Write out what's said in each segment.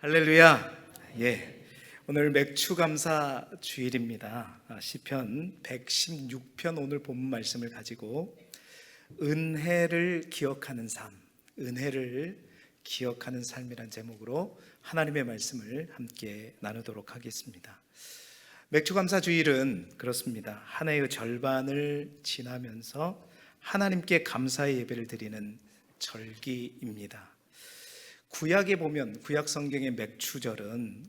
할렐루야. 오늘 맥추감사 주일입니다. 시편 116편 오늘 본문 말씀을 가지고 은혜를 기억하는 삶, 은혜를 기억하는 삶이란 제목으로 하나님의 말씀을 함께 나누도록 하겠습니다. 맥추감사 주일은 그렇습니다. 한 해의 절반을 지나면서 하나님께 감사의 예배를 드리는 절기입니다. 구약에 보면 구약 성경의 맥추절은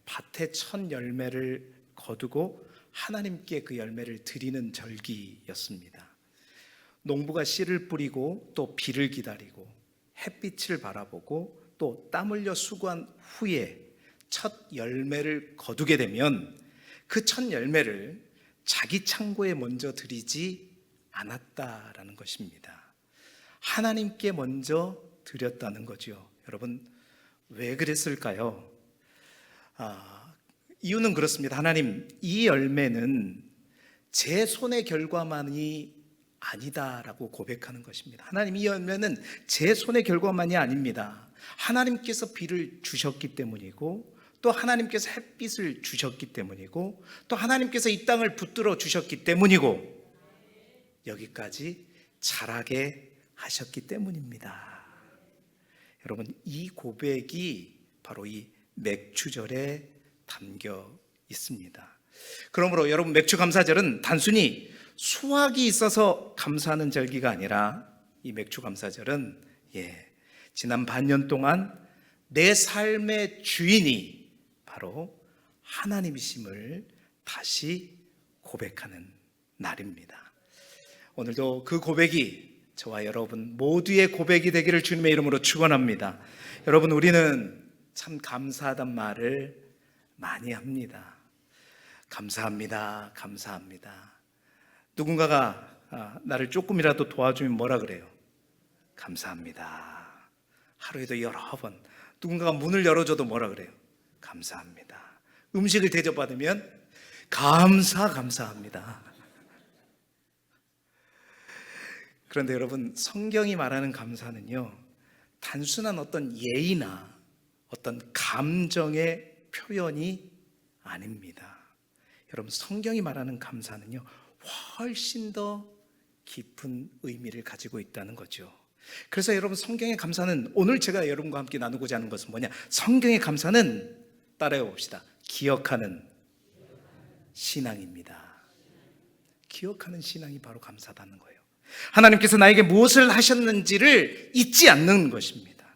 밭에 첫 열매를 거두고 하나님께 그 열매를 드리는 절기였습니다. 농부가 씨를 뿌리고 또 비를 기다리고 햇빛을 바라보고 또 땀 흘려 수고한 후에 첫 열매를 거두게 되면 그 첫 열매를 자기 창고에 먼저 드리지 않았다라는 것입니다. 하나님께 먼저 드렸다는 거죠. 여러분, 왜 그랬을까요? 이유는 그렇습니다. 하나님, 이 열매는 제 손의 결과만이 아니다라고 고백하는 것입니다. 하나님, 이 열매는 제 손의 결과만이 아닙니다. 하나님께서 비를 주셨기 때문이고, 또 하나님께서 햇빛을 주셨기 때문이고, 또 하나님께서 이 땅을 붙들어 주셨기 때문이고, 여기까지 자라게 하셨기 때문입니다. 여러분, 이 고백이 바로 이 맥추절에 담겨 있습니다. 그러므로 여러분, 맥추감사절은 단순히 수확이 있어서 감사하는 절기가 아니라 이 맥추감사절은 지난 반년 동안 내 삶의 주인이 바로 하나님이심을 다시 고백하는 날입니다. 오늘도 그 고백이 저와 여러분 모두의 고백이 되기를 주님의 이름으로 축원합니다. 여러분, 우리는 참 감사하단 말을 많이 합니다. 감사합니다. 감사합니다. 누군가가 나를 조금이라도 도와주면 뭐라 그래요? 감사합니다. 하루에도 여러 번 누군가가 문을 열어줘도 뭐라 그래요? 감사합니다. 음식을 대접받으면 감사합니다. 그런데 여러분, 성경이 말하는 감사는요, 단순한 어떤 예의나 어떤 감정의 표현이 아닙니다. 여러분, 성경이 말하는 감사는요, 훨씬 더 깊은 의미를 가지고 있다는 거죠. 그래서 여러분, 성경의 감사는, 오늘 제가 여러분과 함께 나누고자 하는 것은 뭐냐? 성경의 감사는 따라해 봅시다. 기억하는 신앙입니다. 기억하는 신앙이 바로 감사다는 거예요. 하나님께서 나에게 무엇을 하셨는지를 잊지 않는 것입니다.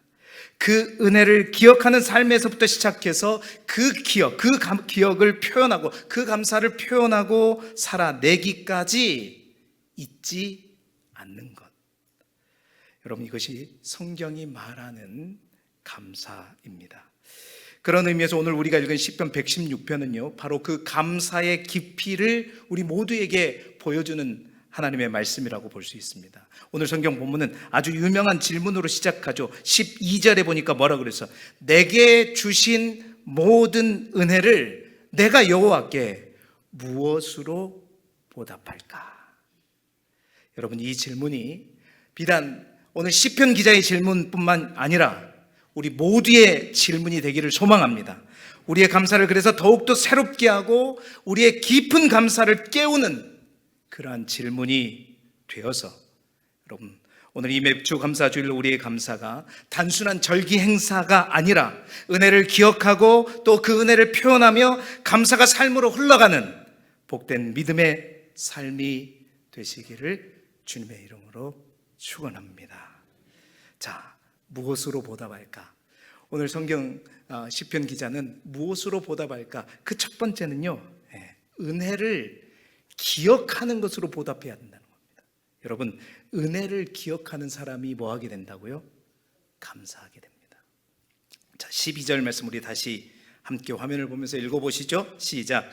그 은혜를 기억하는 삶에서부터 시작해서 그 기억을 표현하고 그 감사를 표현하고 살아내기까지 잊지 않는 것. 여러분, 이것이 성경이 말하는 감사입니다. 그런 의미에서 오늘 우리가 읽은 시편 116편은요, 바로 그 감사의 깊이를 우리 모두에게 보여주는 하나님의 말씀이라고 볼 수 있습니다. 오늘 성경 본문은 아주 유명한 질문으로 시작하죠. 12절에 보니까 뭐라 그래서 내게 주신 모든 은혜를 내가 여호와께 무엇으로 보답할까? 여러분, 이 질문이 비단 오늘 시편 기자의 질문뿐만 아니라 우리 모두의 질문이 되기를 소망합니다. 우리의 감사를 그래서 더욱더 새롭게 하고 우리의 깊은 감사를 깨우는 그러한 질문이 되어서 여러분, 오늘 이 맥주 감사 주일 우리의 감사가 단순한 절기 행사가 아니라 은혜를 기억하고 또 그 은혜를 표현하며 감사가 삶으로 흘러가는 복된 믿음의 삶이 되시기를 주님의 이름으로 축원합니다. 자, 무엇으로 보답할까? 오늘 성경 시편 기자는 무엇으로 보답할까? 그 첫 번째는요, 은혜를 기억하는 것으로 보답해야 된다는 겁니다. 여러분, 은혜를 기억하는 사람이 뭐 하게 된다고요? 감사하게 됩니다. 자, 12절 말씀 우리 다시 함께 화면을 보면서 읽어보시죠. 시작.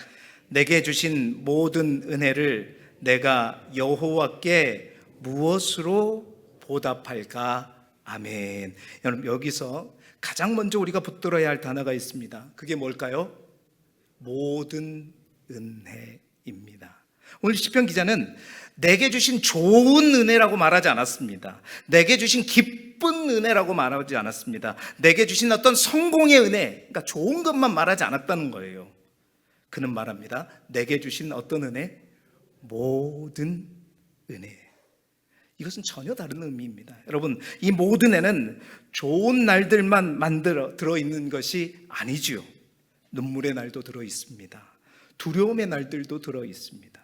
내게 주신 모든 은혜를 내가 여호와께 무엇으로 보답할까? 아멘. 여러분, 여기서 가장 먼저 우리가 붙들어야 할 단어가 있습니다. 그게 뭘까요? 모든 은혜입니다. 오늘 시편 기자는 내게 주신 좋은 은혜라고 말하지 않았습니다. 내게 주신 기쁜 은혜라고 말하지 않았습니다. 내게 주신 어떤 성공의 은혜, 그러니까 좋은 것만 말하지 않았다는 거예요. 그는 말합니다. 내게 주신 어떤 은혜? 모든 은혜. 이것은 전혀 다른 의미입니다. 여러분, 이 모든 애는 좋은 날들만 들어있는 것이 아니지요. 눈물의 날도 들어있습니다. 두려움의 날들도 들어있습니다.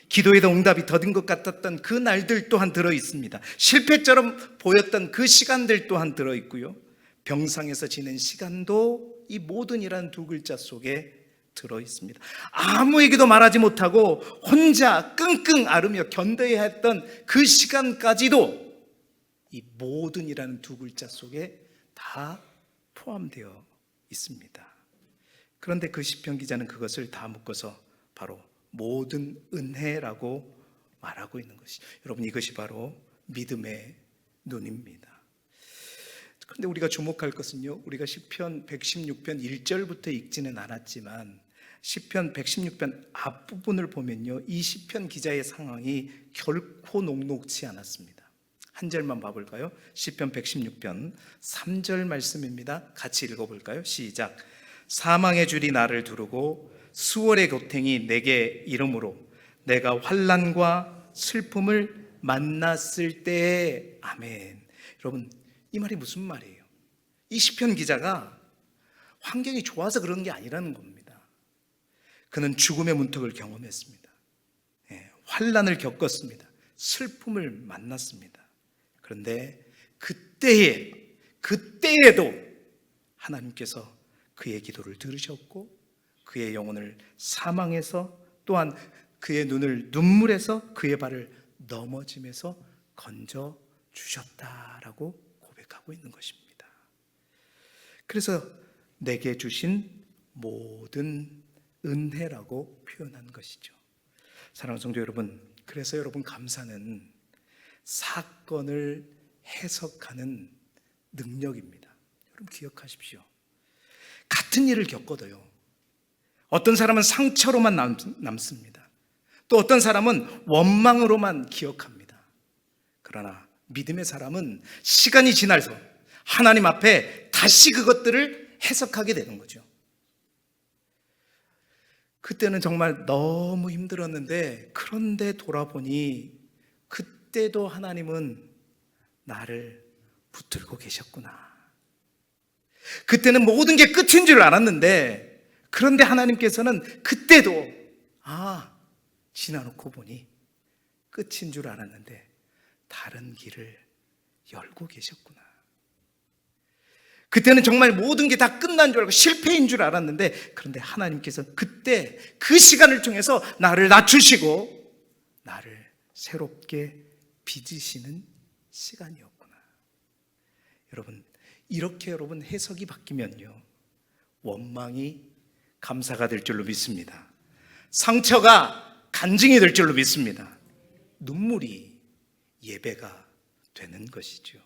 기도에도 응답이 더딘 것 같았던 그 날들 또한 들어있습니다. 실패처럼 보였던 그 시간들 또한 들어있고요. 병상에서 지낸 시간도 이 모든이라는 두 글자 속에 들어있습니다. 아무에게도 말하지 못하고 혼자 끙끙 앓으며 견뎌야 했던 그 시간까지도 이 모든이라는 두 글자 속에 다 포함되어 있습니다. 그런데 그 시편 기자는 그것을 다 묶어서 바로 모든 은혜라고 말하고 있는 것이, 여러분, 이것이 바로 믿음의 눈입니다. 그런데 우리가 주목할 것은요, 우리가 시편 116편 1절부터 읽지는 않았지만 시편 116편 앞부분을 보면요, 이 시편 기자의 상황이 결코 녹록지 않았습니다. 한 절만 봐볼까요? 시편 116편 3절 말씀입니다. 같이 읽어볼까요? 시작. 사망의 줄이 나를 두르고 수월의 고탱이 내게 이름으로 내가 환난과 슬픔을 만났을 때에 아멘. 여러분, 이 말이 무슨 말이에요? 이 시편 기자가 환경이 좋아서 그런 게 아니라는 겁니다. 그는 죽음의 문턱을 경험했습니다. 환난을 겪었습니다. 슬픔을 만났습니다. 그런데 그때에도 하나님께서 그의 기도를 들으셨고 그의 영혼을 사망에서, 또한 그의 눈을 눈물에서, 그의 발을 넘어짐에서 건져 주셨다라고 고백하고 있는 것입니다. 그래서 내게 주신 모든 은혜라고 표현한 것이죠. 사랑하는 성도 여러분, 그래서 여러분, 감사는 사건을 해석하는 능력입니다. 여러분 기억하십시오. 같은 일을 겪어도요, 어떤 사람은 상처로만 남습니다. 또 어떤 사람은 원망으로만 기억합니다. 그러나 믿음의 사람은 시간이 지나서 하나님 앞에 다시 그것들을 해석하게 되는 거죠. 그때는 정말 너무 힘들었는데, 그런데 돌아보니 그때도 하나님은 나를 붙들고 계셨구나. 그때는 모든 게 끝인 줄 알았는데, 그런데 하나님께서는 그때도 지나놓고 보니 끝인 줄 알았는데 다른 길을 열고 계셨구나. 그때는 정말 모든 게 다 끝난 줄 알고 실패인 줄 알았는데, 그런데 하나님께서 그때 그 시간을 통해서 나를 낮추시고 나를 새롭게 빚으시는 시간이었구나. 여러분, 이렇게 여러분 해석이 바뀌면요, 원망이 감사가 될 줄로 믿습니다. 상처가 간증이 될 줄로 믿습니다. 눈물이 예배가 되는 것이죠.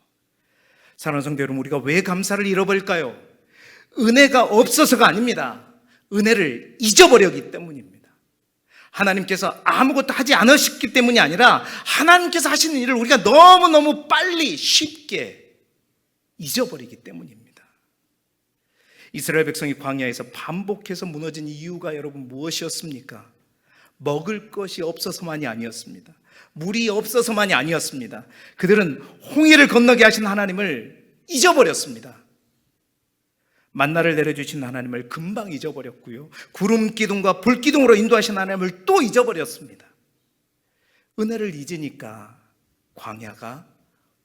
사랑하는 성도 여러분, 우리가 왜 감사를 잃어버릴까요? 은혜가 없어서가 아닙니다. 은혜를 잊어버렸기 때문입니다. 하나님께서 아무것도 하지 않으셨기 때문이 아니라 하나님께서 하시는 일을 우리가 너무너무 빨리 쉽게 잊어버리기 때문입니다. 이스라엘 백성이 광야에서 반복해서 무너진 이유가 여러분 무엇이었습니까? 먹을 것이 없어서만이 아니었습니다. 물이 없어서만이 아니었습니다. 그들은 홍해를 건너게 하신 하나님을 잊어버렸습니다. 만나를 내려주신 하나님을 금방 잊어버렸고요, 구름 기둥과 불 기둥으로 인도하신 하나님을 또 잊어버렸습니다. 은혜를 잊으니까 광야가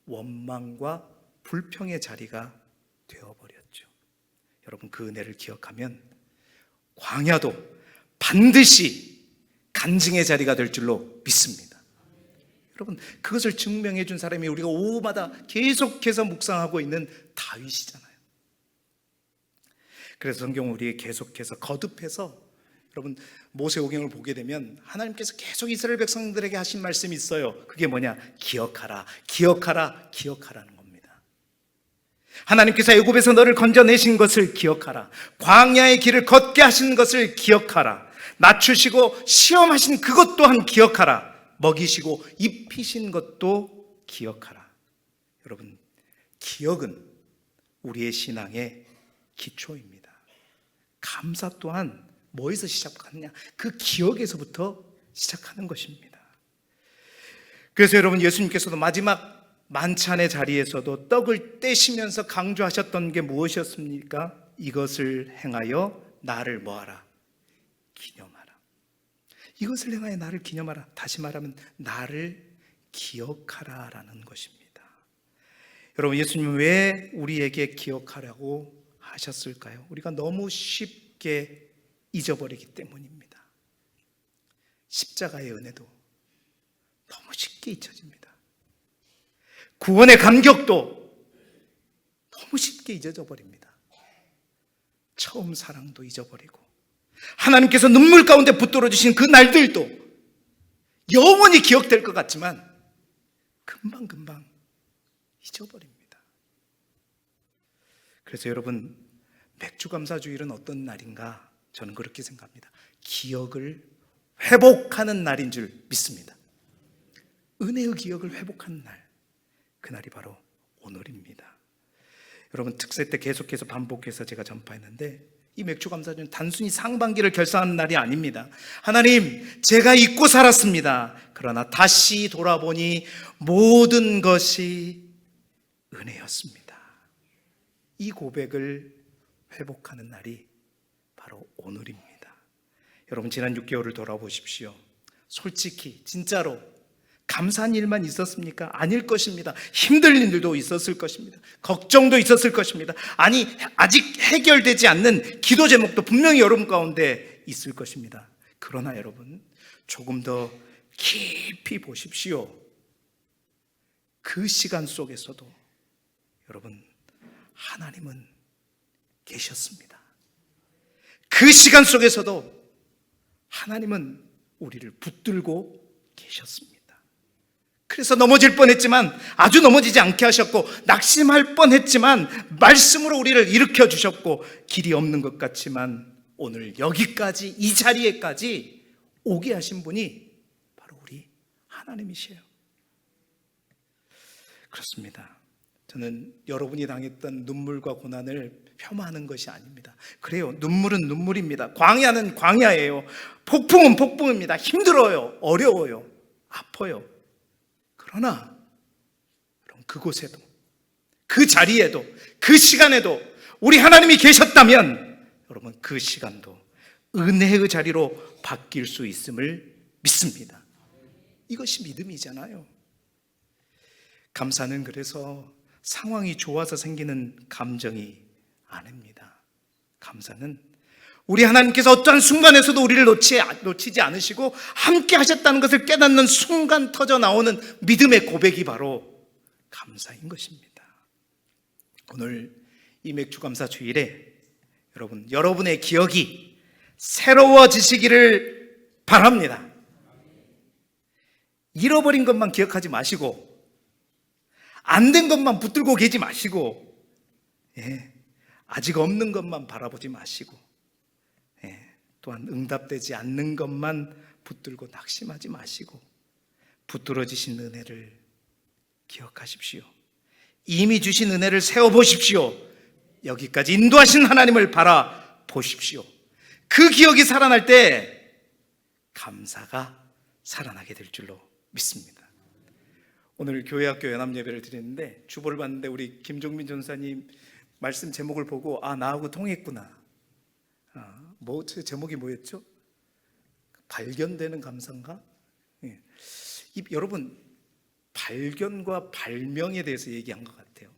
원망과 불평의 자리가 되어버렸죠. 여러분, 그 은혜를 기억하면 광야도 반드시 간증의 자리가 될 줄로 믿습니다. 여러분, 그것을 증명해 준 사람이 우리가 오후마다 계속해서 묵상하고 있는 다윗이잖아요. 그래서 성경은 우리에게 계속해서 거듭해서, 여러분, 모세오경을 보게 되면 하나님께서 계속 이스라엘 백성들에게 하신 말씀이 있어요. 그게 뭐냐? 기억하라, 기억하라, 기억하라는 겁니다. 하나님께서 애굽에서 너를 건져내신 것을 기억하라. 광야의 길을 걷게 하신 것을 기억하라. 낮추시고 시험하신 그것 또한 기억하라. 먹이시고 입히신 것도 기억하라. 여러분, 기억은 우리의 신앙의 기초입니다. 감사 또한 뭐에서 시작하느냐? 그 기억에서부터 시작하는 것입니다. 그래서 여러분, 예수님께서도 마지막 만찬의 자리에서도 떡을 떼시면서 강조하셨던 게 무엇이었습니까? 이것을 행하여 나를 뭐하라? 기념하라. 이것을 행하여 나를 기념하라. 다시 말하면 나를 기억하라라는 것입니다. 여러분, 예수님은 왜 우리에게 기억하라고 하셨을까요? 우리가 너무 쉽게 잊어버리기 때문입니다. 십자가의 은혜도 너무 쉽게 잊혀집니다. 구원의 감격도 너무 쉽게 잊어져 버립니다. 처음 사랑도 잊어버리고 하나님께서 눈물 가운데 붙들어 주신 그 날들도 영원히 기억될 것 같지만 금방 잊어버립니다. 그래서 여러분, 맥주감사주일은 어떤 날인가? 저는 그렇게 생각합니다. 기억을 회복하는 날인 줄 믿습니다. 은혜의 기억을 회복하는 날, 그날이 바로 오늘입니다. 여러분, 특세 때 계속해서 반복해서 제가 전파했는데 이 맥주감사주는 단순히 상반기를 결산하는 날이 아닙니다. 하나님, 제가 잊고 살았습니다. 그러나 다시 돌아보니 모든 것이 은혜였습니다. 이 고백을 회복하는 날이 바로 오늘입니다. 여러분, 지난 6개월을 돌아보십시오. 솔직히 진짜로 감사한 일만 있었습니까? 아닐 것입니다. 힘든 일들도 있었을 것입니다. 걱정도 있었을 것입니다. 아니, 아직 해결되지 않는 기도 제목도 분명히 여러분 가운데 있을 것입니다. 그러나 여러분, 조금 더 깊이 보십시오. 그 시간 속에서도 여러분, 하나님은 계셨습니다. 그 시간 속에서도 하나님은 우리를 붙들고 계셨습니다. 그래서 넘어질 뻔했지만 아주 넘어지지 않게 하셨고, 낙심할 뻔했지만 말씀으로 우리를 일으켜 주셨고, 길이 없는 것 같지만 오늘 여기까지, 이 자리에까지 오게 하신 분이 바로 우리 하나님이시에요. 그렇습니다. 저는 여러분이 당했던 눈물과 고난을 폄하하는 것이 아닙니다. 그래요, 눈물은 눈물입니다. 광야는 광야예요. 폭풍은 폭풍입니다. 힘들어요, 어려워요, 아파요. 그러나 여러분, 그곳에도, 그 자리에도, 그 시간에도 우리 하나님이 계셨다면 여러분, 그 시간도 은혜의 자리로 바뀔 수 있음을 믿습니다. 이것이 믿음이잖아요. 감사는 그래서 상황이 좋아서 생기는 감정이 아닙니다. 감사는 우리 하나님께서 어떠한 순간에서도 우리를 놓치지 않으시고 함께 하셨다는 것을 깨닫는 순간 터져 나오는 믿음의 고백이 바로 감사인 것입니다. 오늘 이 맥주감사 주일에 여러분의 기억이 새로워지시기를 바랍니다. 잃어버린 것만 기억하지 마시고, 안 된 것만 붙들고 계지 마시고, 아직 없는 것만 바라보지 마시고, 또한 응답되지 않는 것만 붙들고 낙심하지 마시고, 붙들어지신 은혜를 기억하십시오. 이미 주신 은혜를 세워보십시오. 여기까지 인도하신 하나님을 바라보십시오. 그 기억이 살아날 때 감사가 살아나게 될 줄로 믿습니다. 오늘 교회학교 연합예배를 드리는데 주보를 봤는데 우리 김종민 전사님 말씀 제목을 보고 나하고 통했구나. 제목이 뭐였죠? 발견되는 감사인가? 여러분, 발견과 발명에 대해서 얘기한 것 같아요.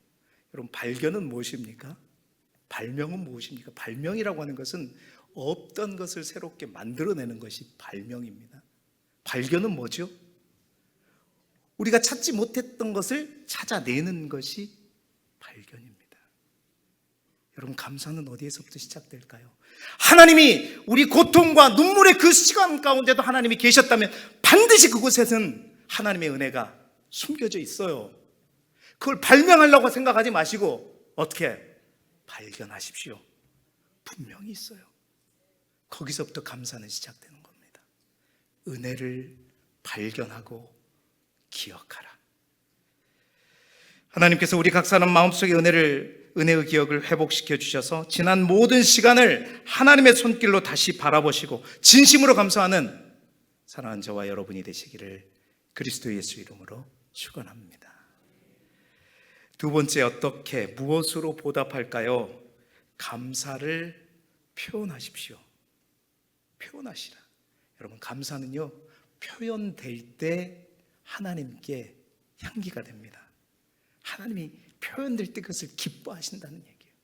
여러분, 발견은 무엇입니까? 발명은 무엇입니까? 발명이라고 하는 것은 없던 것을 새롭게 만들어내는 것이 발명입니다. 발견은 뭐죠? 우리가 찾지 못했던 것을 찾아내는 것이 발견입니다. 여러분, 감사는 어디에서부터 시작될까요? 하나님이 우리 고통과 눈물의 그 시간 가운데도 하나님이 계셨다면 반드시 그곳에는 하나님의 은혜가 숨겨져 있어요. 그걸 발명하려고 생각하지 마시고 어떻게 발견하십시오. 분명히 있어요. 거기서부터 감사는 시작되는 겁니다. 은혜를 발견하고 기억하라. 하나님께서 우리 각 사람 마음속의 은혜의 기억을 회복시켜 주셔서 지난 모든 시간을 하나님의 손길로 다시 바라보시고 진심으로 감사하는 사랑하는 저와 여러분이 되시기를 그리스도 예수 이름으로 축원합니다. 두 번째, 어떻게 무엇으로 보답할까요? 감사를 표현하십시오. 표현하시라. 여러분, 감사는요 표현될 때 하나님께 향기가 됩니다. 하나님이 표현될 때 그것을 기뻐하신다는 얘기예요.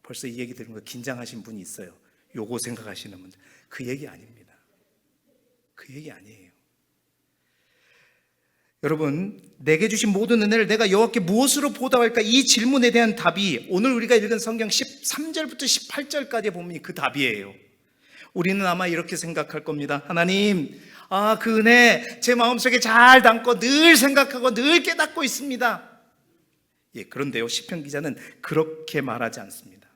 벌써 이 얘기 들은 거 긴장하신 분이 있어요. 요거 생각하시는 분들. 그 얘기 아닙니다. 그 얘기 아니에요. 여러분, 내게 주신 모든 은혜를 내가 여호와께 무엇으로 보답할까? 이 질문에 대한 답이 오늘 우리가 읽은 성경 13절부터 18절까지 보면 그 답이에요. 우리는 아마 이렇게 생각할 겁니다. 하나님, 그 은혜 제 마음속에 잘 담고 늘 생각하고 늘 깨닫고 있습니다. 예, 그런데요, 시편 기자는 그렇게 말하지 않습니다.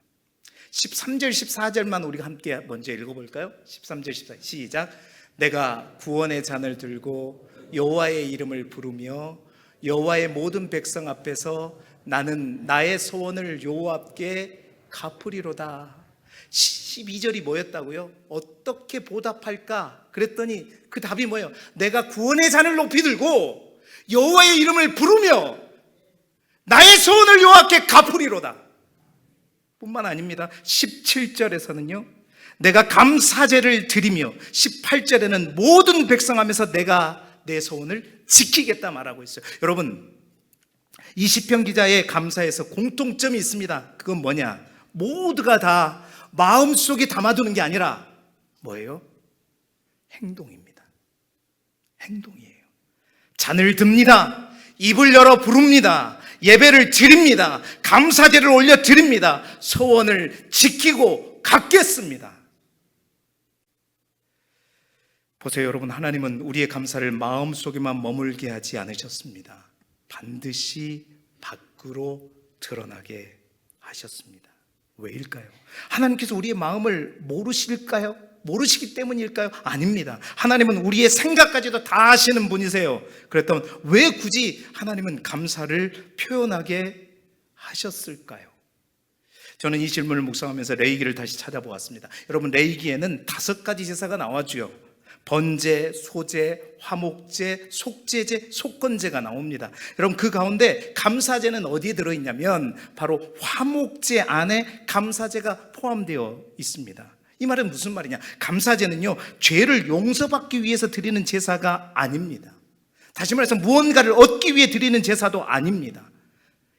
13절, 14절만 우리가 함께 먼저 읽어볼까요? 13절, 14절 시작. 내가 구원의 잔을 들고 여호와의 이름을 부르며 여호와의 모든 백성 앞에서 나는 나의 소원을 여호와께 갚으리로다. 12절이 뭐였다고요? 어떻게 보답할까? 그랬더니 그 답이 뭐예요? 내가 구원의 잔을 높이 들고 여호와의 이름을 부르며 나의 소원을 여호와께 갚으리로다. 뿐만 아닙니다. 17절에서는요 내가 감사제를 드리며 18절에는 모든 백성 앞에서 내가 내 소원을 지키겠다 말하고 있어요. 여러분, 이 시편 기자의 감사에서 공통점이 있습니다. 그건 뭐냐? 모두가 다 마음속에 담아두는 게 아니라 뭐예요? 행동입니다. 행동이에요. 잔을 듭니다. 입을 열어 부릅니다. 예배를 드립니다. 감사제를 올려 드립니다. 소원을 지키고 갚겠습니다. 보세요, 여러분, 하나님은 우리의 감사를 마음속에만 머물게 하지 않으셨습니다. 반드시 밖으로 드러나게 하셨습니다. 왜일까요? 하나님께서 우리의 마음을 모르실까요? 모르시기 때문일까요? 아닙니다. 하나님은 우리의 생각까지도 다 아시는 분이세요. 그랬다면 왜 굳이 하나님은 감사를 표현하게 하셨을까요? 저는 이 질문을 묵상하면서 레위기를 다시 찾아보았습니다. 여러분, 레위기에는 5가지 제사가 나와줘요. 번제, 소제, 화목제, 속죄제, 속건제가 나옵니다. 여러분, 그 가운데 감사제는 어디에 들어있냐면 바로 화목제 안에 감사제가 포함되어 있습니다. 이 말은 무슨 말이냐? 감사제는요 죄를 용서받기 위해서 드리는 제사가 아닙니다. 다시 말해서 무언가를 얻기 위해 드리는 제사도 아닙니다.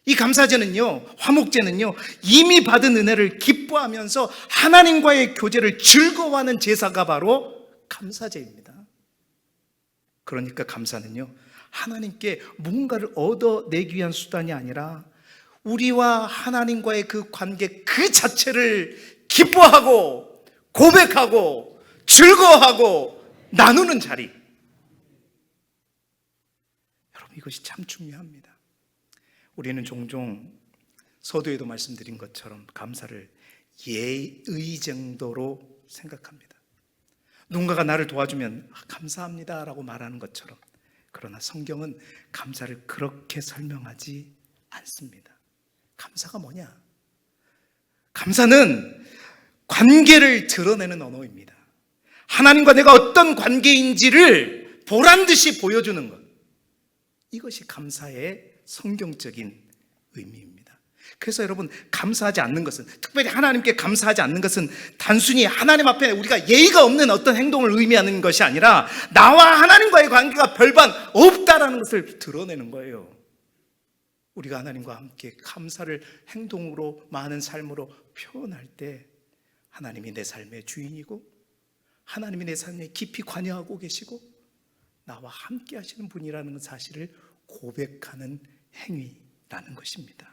이 감사제는요, 화목제는요, 이미 받은 은혜를 기뻐하면서 하나님과의 교제를 즐거워하는 제사가 바로 감사제입니다. 그러니까 감사는요 하나님께 뭔가를 얻어내기 위한 수단이 아니라 우리와 하나님과의 그 관계 그 자체를 기뻐하고 고백하고 즐거워하고 나누는 자리. 여러분, 이것이 참 중요합니다. 우리는 종종 서두에도 말씀드린 것처럼 감사를 예의 정도로 생각합니다. 누군가가 나를 도와주면 감사합니다 라고 말하는 것처럼. 그러나 성경은 감사를 그렇게 설명하지 않습니다. 감사가 뭐냐? 감사는 관계를 드러내는 언어입니다. 하나님과 내가 어떤 관계인지를 보란듯이 보여주는 것, 이것이 감사의 성경적인 의미입니다. 그래서 여러분, 감사하지 않는 것은, 특별히 하나님께 감사하지 않는 것은 단순히 하나님 앞에 우리가 예의가 없는 어떤 행동을 의미하는 것이 아니라 나와 하나님과의 관계가 별반 없다라는 것을 드러내는 거예요. 우리가 하나님과 함께 감사를 행동으로, 많은 삶으로 표현할 때 하나님이 내 삶의 주인이고 하나님이 내 삶에 깊이 관여하고 계시고 나와 함께 하시는 분이라는 사실을 고백하는 행위라는 것입니다.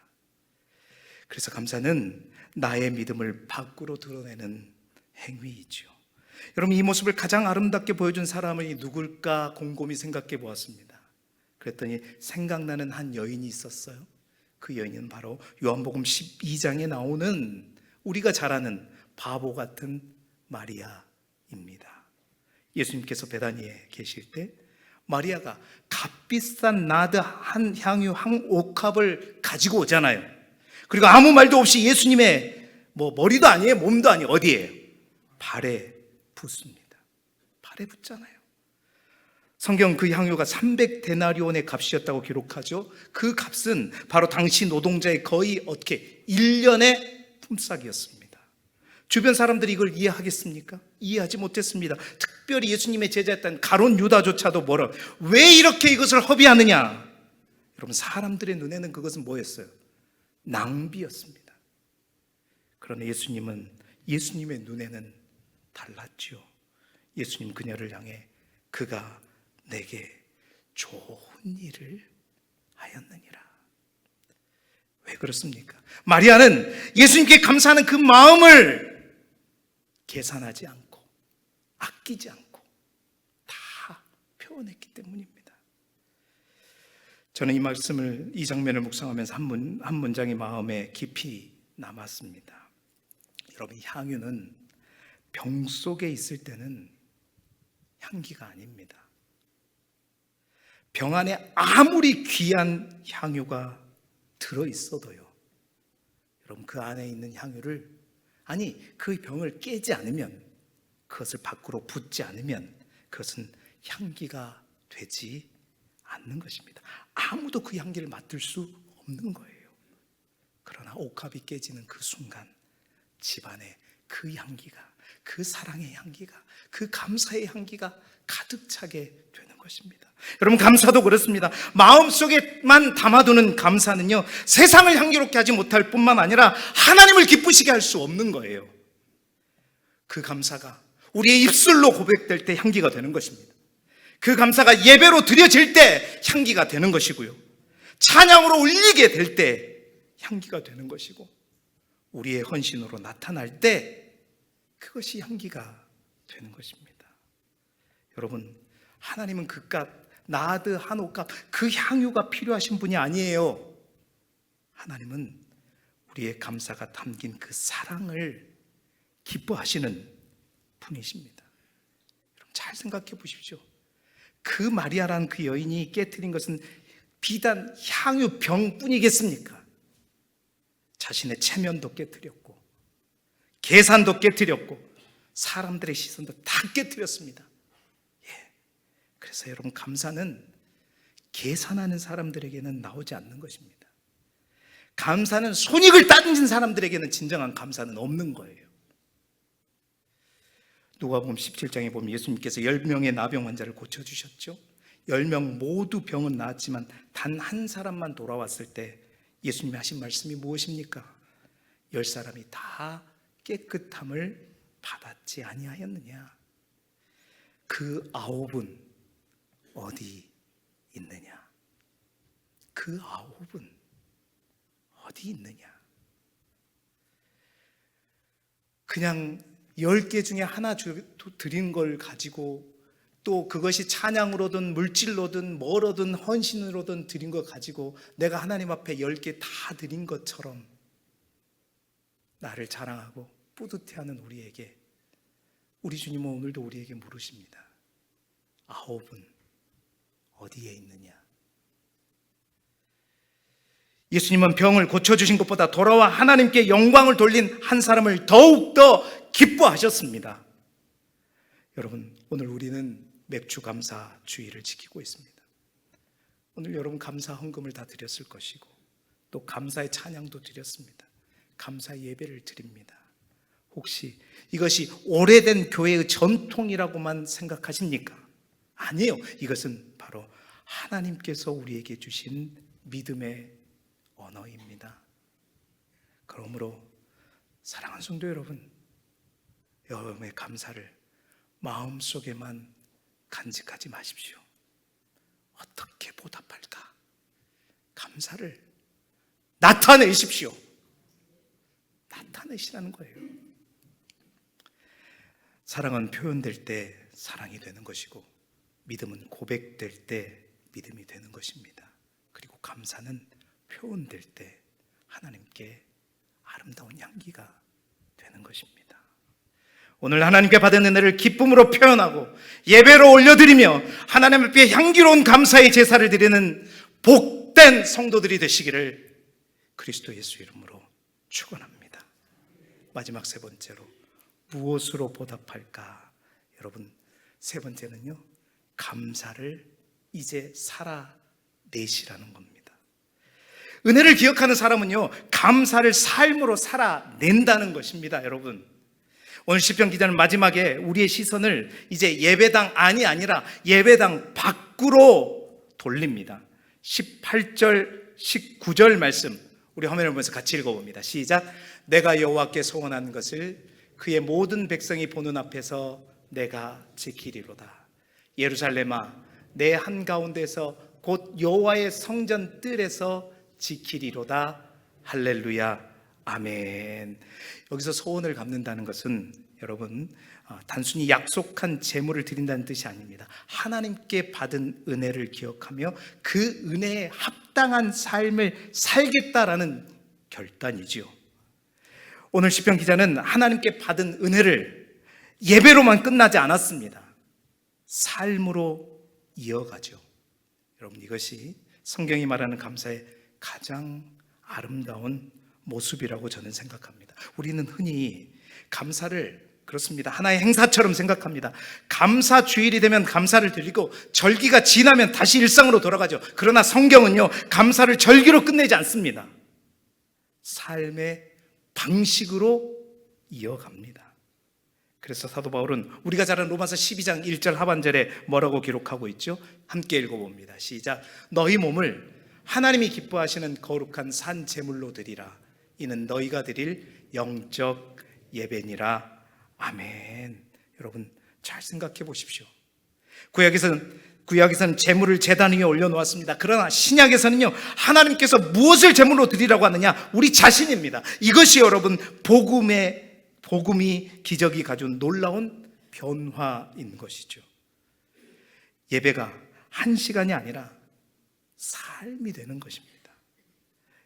그래서 감사는 나의 믿음을 밖으로 드러내는 행위이죠. 여러분, 이 모습을 가장 아름답게 보여준 사람이 누굴까 곰곰이 생각해 보았습니다. 그랬더니 생각나는 한 여인이 있었어요. 그 여인은 바로 요한복음 12장에 나오는 우리가 잘 아는 바보 같은 마리아였습니다. 예수님께서 베다니에 계실 때 마리아가 값비싼 나드 한 향유 한 옥합을 가지고 오잖아요. 그리고 아무 말도 없이 예수님의 머리도 아니에요, 몸도 아니에요. 어디에요? 발에 붓습니다. 발에 붓잖아요. 성경 그 향유가 300데나리온의 값이었다고 기록하죠. 그 값은 바로 당시 노동자의 거의 1년의 품삯이었습니다. 주변 사람들이 이걸 이해하겠습니까? 이해하지 못했습니다. 특별히 예수님의 제자였던 가룟 유다조차도 왜 이렇게 이것을 허비하느냐? 여러분, 사람들의 눈에는 그것은 뭐였어요? 낭비였습니다. 그러나 예수님의 눈에는 달랐죠. 예수님 그녀를 향해 그가 내게 좋은 일을 하였느니라. 왜 그렇습니까? 마리아는 예수님께 감사하는 그 마음을 계산하지 않고 아끼지 않고 다 표현했기 때문입니다. 저는 이 장면을 묵상하면서 한 문장이 마음에 깊이 남았습니다. 여러분, 향유는 병 속에 있을 때는 향기가 아닙니다. 병 안에 아무리 귀한 향유가 들어있어도요, 여러분, 그 안에 있는 향유를 그 병을 깨지 않으면, 그것을 밖으로 붓지 않으면 그것은 향기가 되지 않는 것입니다. 아무도 그 향기를 맡을 수 없는 거예요. 그러나 옥합이 깨지는 그 순간 집안에 그 향기가, 그 사랑의 향기가, 그 감사의 향기가 가득 차게 되는 것입니다. 여러분, 감사도 그렇습니다. 마음속에만 담아두는 감사는요, 세상을 향기롭게 하지 못할 뿐만 아니라 하나님을 기쁘시게 할 수 없는 거예요. 그 감사가 우리의 입술로 고백될 때 향기가 되는 것입니다. 그 감사가 예배로 드려질 때 향기가 되는 것이고요, 찬양으로 울리게 될 때 향기가 되는 것이고, 우리의 헌신으로 나타날 때 그것이 향기가 되는 것입니다. 여러분, 하나님은 그깟 나드 한 옥합, 그 향유가 필요하신 분이 아니에요. 하나님은 우리의 감사가 담긴 그 사랑을 기뻐하시는 분이십니다. 여러분, 잘 생각해 보십시오. 그 마리아라는 그 여인이 깨트린 것은 비단 향유 병뿐이겠습니까? 자신의 체면도 깨트렸고, 계산도 깨트렸고, 사람들의 시선도 다 깨트렸습니다. 그래서 여러분, 감사는 계산하는 사람들에게는 나오지 않는 것입니다. 감사는 손익을 따진 사람들에게는 진정한 감사는 없는 거예요. 누가복음 17장에 보면 예수님께서 10명의 나병 환자를 고쳐주셨죠. 10명 모두 병은 나았지만 단 한 사람만 돌아왔을 때 예수님이 하신 말씀이 무엇입니까? 10사람이 다 깨끗함을 받았지 아니하였느냐? 그 9은 어디 있느냐? 그 9은 어디 있느냐? 그냥 10개 중에 하나 드린 걸 가지고, 또 그것이 찬양으로든 물질로든 뭐로든 헌신으로든 드린 걸 가지고 내가 하나님 앞에 10개 다 드린 것처럼 나를 자랑하고 뿌듯해하는 우리에게, 우리 주님은 오늘도 우리에게 물으십니다. 9은 어디에 있느냐? 예수님은 병을 고쳐주신 것보다 돌아와 하나님께 영광을 돌린 한 사람을 더욱더 기뻐하셨습니다. 여러분, 오늘 우리는 맥주 감사 주의를 지키고 있습니다. 오늘 여러분 감사 헌금을 다 드렸을 것이고, 또 감사의 찬양도 드렸습니다. 감사 예배를 드립니다. 혹시 이것이 오래된 교회의 전통이라고만 생각하십니까? 아니에요. 이것은 바로 하나님께서 우리에게 주신 믿음의 언어입니다. 그러므로 사랑하는 성도 여러분, 여러분의 감사를 마음속에만 간직하지 마십시오. 어떻게 보답할까? 감사를 나타내십시오. 나타내시라는 거예요. 사랑은 표현될 때 사랑이 되는 것이고, 믿음은 고백될 때 믿음이 되는 것입니다. 그리고 감사는 표현될 때 하나님께 아름다운 향기가 되는 것입니다. 오늘 하나님께 받은 은혜를 기쁨으로 표현하고 예배로 올려드리며 하나님 앞에 향기로운 감사의 제사를 드리는 복된 성도들이 되시기를 그리스도 예수 이름으로 축원합니다. 마지막 세 번째로 무엇으로 보답할까? 여러분, 세 번째는요, 감사를 이제 살아내시라는 겁니다. 은혜를 기억하는 사람은요, 감사를 삶으로 살아낸다는 것입니다. 여러분, 오늘 시편 기자는 마지막에 우리의 시선을 이제 예배당 안이 아니라 예배당 밖으로 돌립니다. 18절, 19절 말씀 우리 화면을 보면서 같이 읽어봅니다. 시작. 내가 여호와께 소원한 것을 그의 모든 백성이 보는 앞에서 내가 지키리로다. 예루살렘아, 내 한가운데서 곧 여호와의 성전 뜰에서 지키리로다. 할렐루야, 아멘. 여기서 소원을 갚는다는 것은 여러분, 단순히 약속한 제물을 드린다는 뜻이 아닙니다. 하나님께 받은 은혜를 기억하며 그 은혜에 합당한 삶을 살겠다라는 결단이지요. 오늘 시편 기자는 하나님께 받은 은혜를 예배로만 끝나지 않았습니다. 삶으로 이어가죠. 여러분, 이것이 성경이 말하는 감사의 가장 아름다운 모습이라고 저는 생각합니다. 우리는 흔히 감사를 그렇습니다. 하나의 행사처럼 생각합니다. 감사 주일이 되면 감사를 드리고 절기가 지나면 다시 일상으로 돌아가죠. 그러나 성경은요, 감사를 절기로 끝내지 않습니다. 삶의 방식으로 이어갑니다. 그래서 사도 바울은 우리가 잘 아는 로마서 12장 1절 하반절에 뭐라고 기록하고 있죠? 함께 읽어봅니다. 시작. 너희 몸을 하나님이 기뻐하시는 거룩한 산 제물로 드리라. 이는 너희가 드릴 영적 예배니라. 아멘. 여러분, 잘 생각해 보십시오. 구약에서는 제물을 제단 위에 올려놓았습니다. 그러나 신약에서는요, 하나님께서 무엇을 제물로 드리라고 하느냐? 우리 자신입니다. 이것이 여러분 복음이 기적이 가져온 놀라운 변화인 것이죠. 예배가 한 시간이 아니라 삶이 되는 것입니다.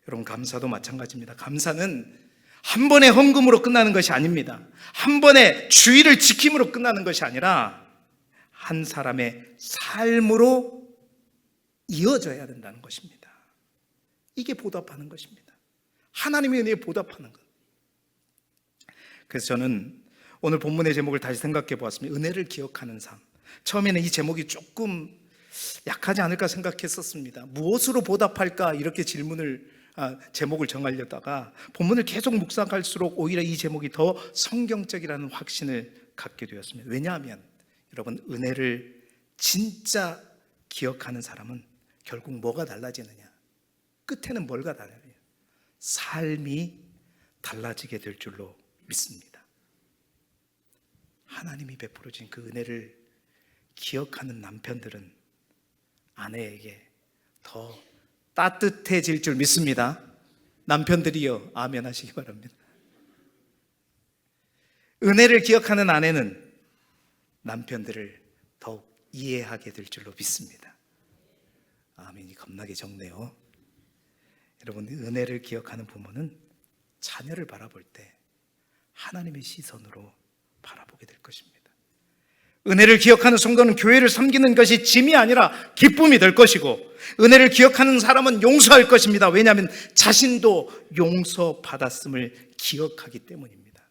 여러분, 감사도 마찬가지입니다. 감사는 한 번의 헌금으로 끝나는 것이 아닙니다. 한 번의 주의를 지킴으로 끝나는 것이 아니라 한 사람의 삶으로 이어져야 된다는 것입니다. 이게 보답하는 것입니다. 하나님의 은혜에 보답하는 것. 그래서 저는 오늘 본문의 제목을 다시 생각해 보았습니다. 은혜를 기억하는 삶. 처음에는 이 제목이 조금 약하지 않을까 생각했었습니다. 무엇으로 보답할까? 이렇게 제목을 정하려다가 본문을 계속 묵상할수록 오히려 이 제목이 더 성경적이라는 확신을 갖게 되었습니다. 왜냐하면 여러분, 은혜를 진짜 기억하는 사람은 결국 뭐가 달라지느냐? 끝에는 뭐가 달라요? 삶이 달라지게 될 줄로 믿습니다. 하나님이 베풀어 주신 그 은혜를 기억하는 남편들은 아내에게 더 따뜻해질 줄 믿습니다. 남편들이요, 아멘 하시기 바랍니다. 은혜를 기억하는 아내는 남편들을 더욱 이해하게 될 줄로 믿습니다. 아멘이 겁나게 적네요. 여러분, 은혜를 기억하는 부모는 자녀를 바라볼 때 하나님의 시선으로 바라보게 될 것입니다. 은혜를 기억하는 성도는 교회를 섬기는 것이 짐이 아니라 기쁨이 될 것이고, 은혜를 기억하는 사람은 용서할 것입니다. 왜냐하면 자신도 용서받았음을 기억하기 때문입니다.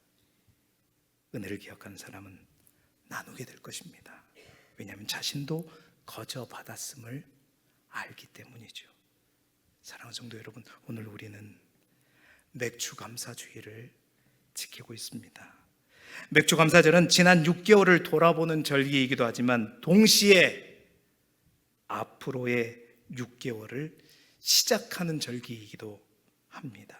은혜를 기억하는 사람은 나누게 될 것입니다. 왜냐하면 자신도 거저 받았음을 알기 때문이죠. 사랑하는 성도 여러분, 오늘 우리는 맥주 감사주의를 지키고 있습니다. 맥주 감사절은 지난 6개월을 돌아보는 절기이기도 하지만 동시에 앞으로의 6개월을 시작하는 절기이기도 합니다.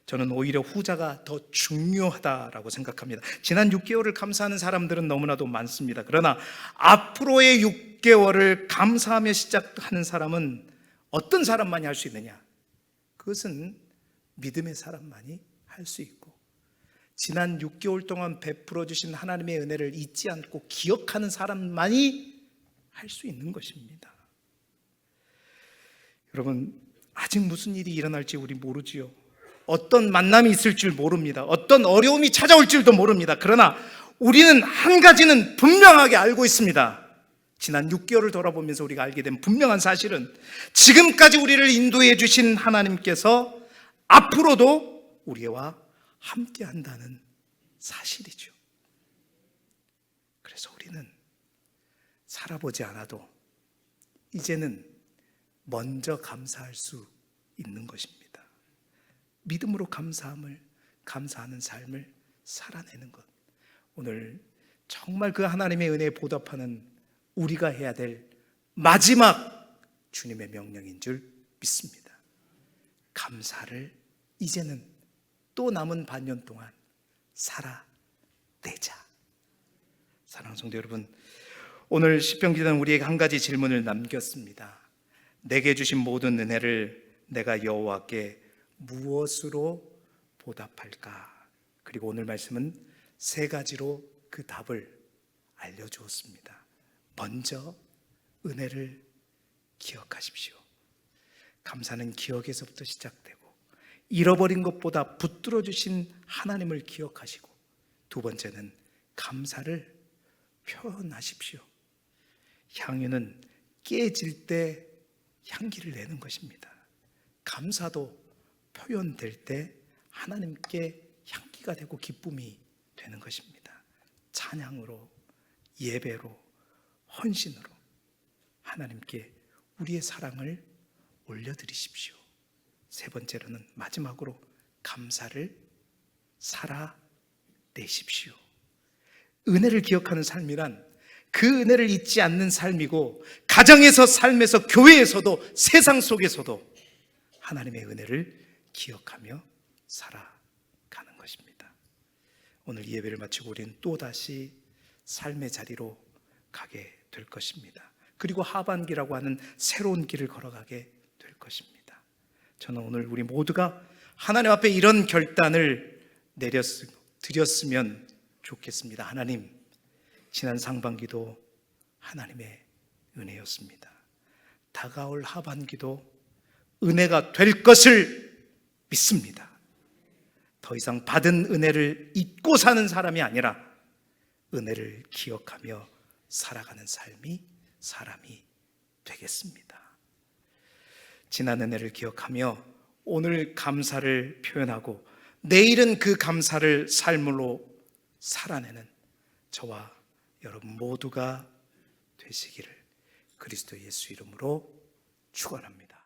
저는 오히려 후자가 더 중요하다라고 생각합니다. 지난 6개월을 감사하는 사람들은 너무나도 많습니다. 그러나 앞으로의 6개월을 감사하며 시작하는 사람은 어떤 사람만이 할 수 있느냐? 그것은 믿음의 사람만이 할 수 있고, 지난 6개월 동안 베풀어 주신 하나님의 은혜를 잊지 않고 기억하는 사람만이 할 수 있는 것입니다. 여러분, 아직 무슨 일이 일어날지 우리 모르지요. 어떤 만남이 있을 줄 모릅니다. 어떤 어려움이 찾아올 줄도 모릅니다. 그러나 우리는 한 가지는 분명하게 알고 있습니다. 지난 6개월을 돌아보면서 우리가 알게 된 분명한 사실은 지금까지 우리를 인도해 주신 하나님께서 앞으로도 우리와 함께 한다는 사실이죠. 그래서 우리는 살아보지 않아도 이제는 먼저 감사할 수 있는 것입니다. 믿음으로 감사하는 삶을 살아내는 것. 오늘 정말 그 하나님의 은혜에 보답하는 우리가 해야 될 마지막 주님의 명령인 줄 믿습니다. 감사를 이제는 또 남은 반년 동안 살아내자. 사랑하는 성도 여러분, 오늘 시편 기자는 우리에게 한 가지 질문을 남겼습니다. 내게 주신 모든 은혜를 내가 여호와께 무엇으로 보답할까? 그리고 오늘 말씀은 세 가지로 그 답을 알려주었습니다. 먼저 은혜를 기억하십시오. 감사는 기억에서부터 시작되고 잃어버린 것보다 붙들어 주신 하나님을 기억하시고, 두 번째는 감사를 표현하십시오. 향유는 깨질 때 향기를 내는 것입니다. 감사도 표현될 때 하나님께 향기가 되고 기쁨이 되는 것입니다. 찬양으로, 예배로, 헌신으로 하나님께 우리의 사랑을 올려드리십시오. 세 번째로는 마지막으로 감사를 살아내십시오. 은혜를 기억하는 삶이란 그 은혜를 잊지 않는 삶이고, 가정에서, 삶에서, 교회에서도, 세상 속에서도 하나님의 은혜를 기억하며 살아가는 것입니다. 오늘 이 예배를 마치고 우리는 또다시 삶의 자리로 가게 될 것입니다. 그리고 하반기라고 하는 새로운 길을 걸어가게 될 것입니다. 저는 오늘 우리 모두가 하나님 앞에 이런 결단을 드렸으면 좋겠습니다. 하나님, 지난 상반기도 하나님의 은혜였습니다. 다가올 하반기도 은혜가 될 것을 믿습니다. 더 이상 받은 은혜를 잊고 사는 사람이 아니라 은혜를 기억하며 살아가는 사람이 되겠습니다. 지난 은혜를 기억하며 오늘 감사를 표현하고 내일은 그 감사를 삶으로 살아내는 저와 여러분 모두가 되시기를 그리스도 예수 이름으로 축원합니다.